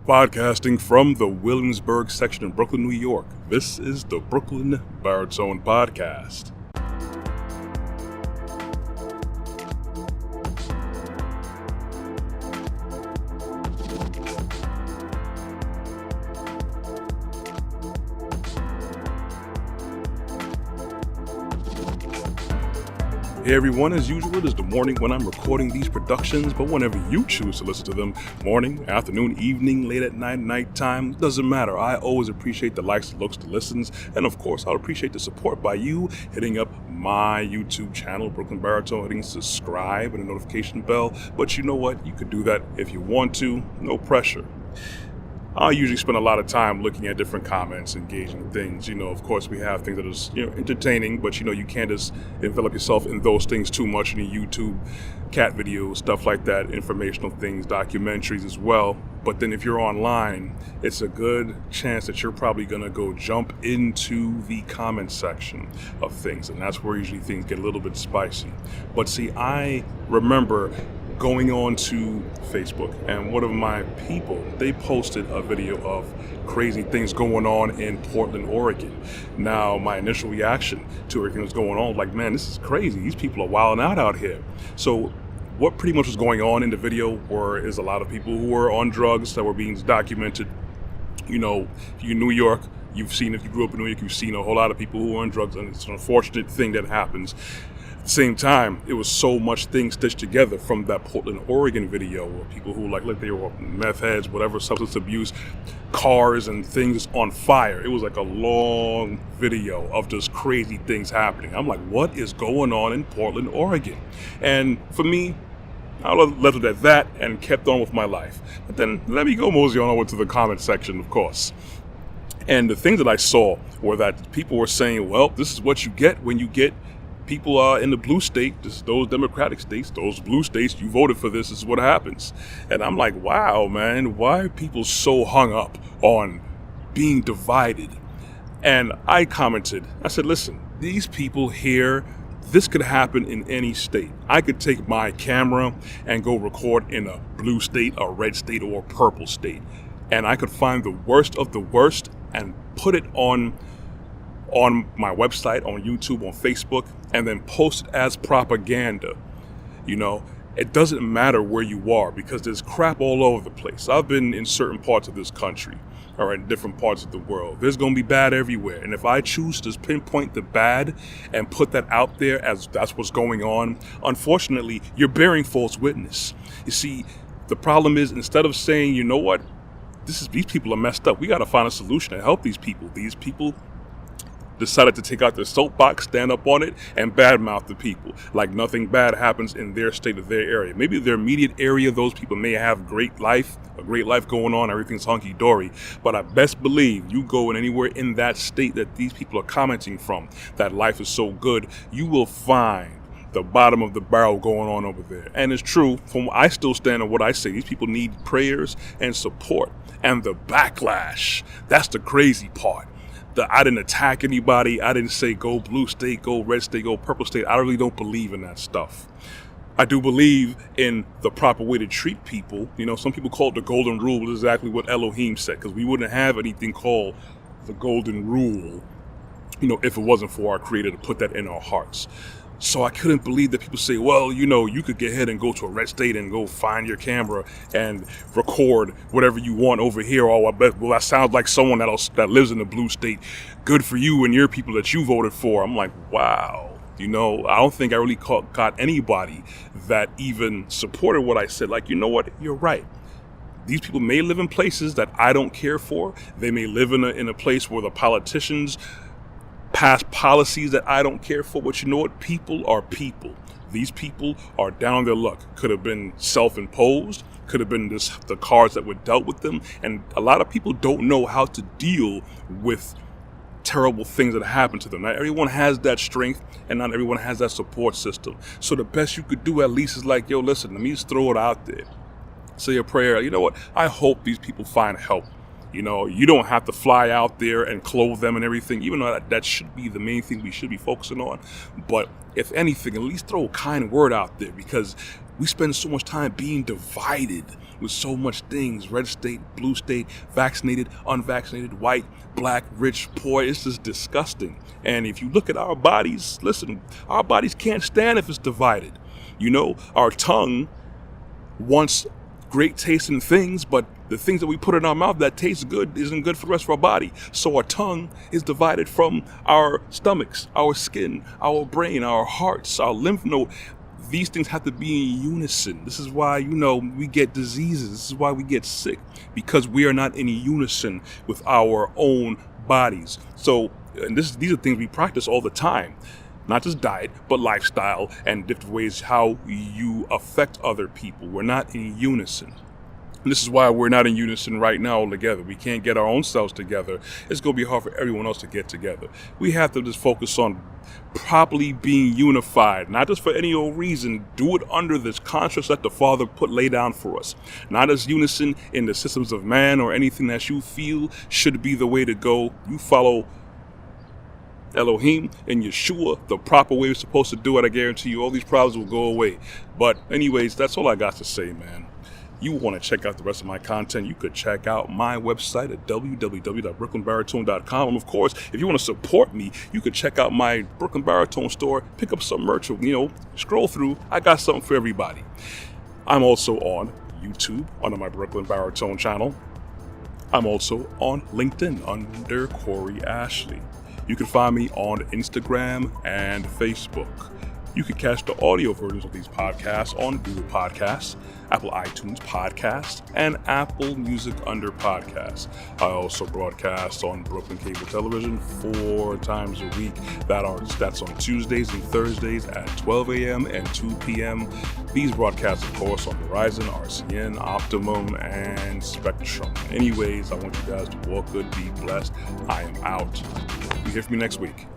Podcasting from the Williamsburg section in Brooklyn, New York, this is the Brooklyn Baritone Podcast. Hey everyone, as usual, it is the morning when I'm recording these productions, but whenever you choose to listen to them, morning, afternoon, evening, late at night, nighttime, doesn't matter. I always appreciate the likes, the looks, the listens, and of course, I'll appreciate the support by you hitting up my YouTube channel, Brooklyn Baritone, hitting subscribe and the notification bell. But you know what? You could do that if you want to, no pressure. I usually spend a lot of time looking at different comments, engaging things. Of course, we have things that is, entertaining, but you can't just envelop yourself in those things too much in the YouTube, cat videos, stuff like that, informational things, documentaries as well. But then if you're online, it's a good chance that you're probably going to go jump into the comment section of things. And that's where usually things get a little bit spicy. But see, I remember going on to Facebook, and one of my people, they posted a video of crazy things going on in Portland, Oregon. Now, my initial reaction to everything that's going on, like, man, this is crazy. These people are wilding out here. So what pretty much was going on in the video is a lot of people who were on drugs that were being documented. If you're in New York, you've seen, if you grew up in New York, you've seen a whole lot of people who are on drugs, and it's an unfortunate thing that happens. At the same time, it was so much things stitched together from that Portland, Oregon video where people who like they were meth heads, whatever, substance abuse, cars and things on fire. It was like a long video of just crazy things happening. I'm like, what is going on in Portland, Oregon? And for me, I left it at that and kept on with my life. But then let me go mosey on over to the comment section, of course. And the things that I saw were that people were saying, well, this is what you get when you get people in the blue state, those Democratic states, those blue states, you voted for this is what happens. And I'm like, wow, man, why are people so hung up on being divided? And I commented, I said, listen, these people here, this could happen in any state. I could take my camera and go record in a blue state, a red state, or a purple state. And I could find the worst of the worst and put it on my website, on YouTube, on Facebook, and then post it as propaganda. It doesn't matter where you are because there's crap all over the place. I've been in certain parts of this country or in different parts of the world. There's going to be bad everywhere. And if I choose to pinpoint the bad and put that out there as that's what's going on, unfortunately, you're bearing false witness. You see, the problem is instead of saying, you know what, these people are messed up. We got to find a solution to help these people. These people decided to take out their soapbox, stand up on it, and badmouth the people like nothing bad happens in their state or their area. Maybe their immediate area, those people may have a great life going on, everything's hunky-dory. But I best believe you go in anywhere in that state that these people are commenting from, that life is so good, you will find the bottom of the barrel going on over there. And it's true, I still stand on what I say. These people need prayers and support. And the backlash, that's the crazy part. I didn't attack anybody. I didn't say go blue state, go red state, go purple state. I really don't believe in that stuff. I do believe in the proper way to treat people. Some people call it the golden rule, which is exactly what Elohim said, because we wouldn't have anything called the golden rule, if it wasn't for our Creator to put that in our hearts. So I couldn't believe that people say, well, you could get ahead and go to a red state and go find your camera and record whatever you want over here. Oh, I bet, well, that sounds like someone that lives in the blue state. Good for you and your people that you voted for. I'm like, wow. I don't think I really caught anybody that even supported what I said. Like, you know what? You're right. These people may live in places that I don't care for. They may live in a place where the politicians pass policies that I don't care for, but you know what? People are people. These people are down on their luck. Could have been self-imposed, could have been the cards that were dealt with them, and a lot of people don't know how to deal with terrible things that happen to them. Not everyone has that strength, and not everyone has that support system. So the best you could do at least is like, yo, listen, let me just throw it out there. Say a prayer. You know what? I hope these people find help. You don't have to fly out there and clothe them and everything, even though that should be the main thing we should be focusing on. But if anything, at least throw a kind word out there, because we spend so much time being divided with so much things: red state, blue state, vaccinated, unvaccinated, white, black, rich, poor. It's just disgusting. And if you look at our bodies, listen, our bodies can't stand if it's divided. Our tongue wants great tasting things, but the things that we put in our mouth that tastes good isn't good for the rest of our body. So our tongue is divided from our stomachs, our skin, our brain, our hearts, our lymph node. These things have to be in unison. This is why, we get diseases. This is why we get sick, because we are not in unison with our own bodies. So, and these are things we practice all the time. Not just diet, but lifestyle and different ways how you affect other people. We're not in unison. And this is why we're not in unison right now all together. We can't get our own selves together. It's going to be hard for everyone else to get together. We have to just focus on properly being unified, not just for any old reason. Do it under this construct that the Father lay down for us. Not as unison in the systems of man or anything that you feel should be the way to go. You follow Elohim and Yeshua the proper way we're supposed to do it. I guarantee you all these problems will go away. But anyways, that's all I got to say, man. You want to check out the rest of my content, you could check out my website at www.brooklynbaritone.com. And of course, if you want to support me, you could check out my Brooklyn Baritone store, pick up some merch, scroll through. I got something for everybody. I'm also on YouTube under my Brooklyn Baritone channel. I'm also on LinkedIn under Corey Ashley. You can find me on Instagram and Facebook. You can catch the audio versions of these podcasts on Google Podcasts, Apple iTunes Podcasts, and Apple Music under Podcasts. I also broadcast on Brooklyn Cable Television 4 times a week. That's on Tuesdays and Thursdays at 12 a.m. and 2 p.m. These broadcasts, of course, on Verizon, RCN, Optimum, and Spectrum. Anyways, I want you guys to walk good, be blessed. I am out. You hear from me next week.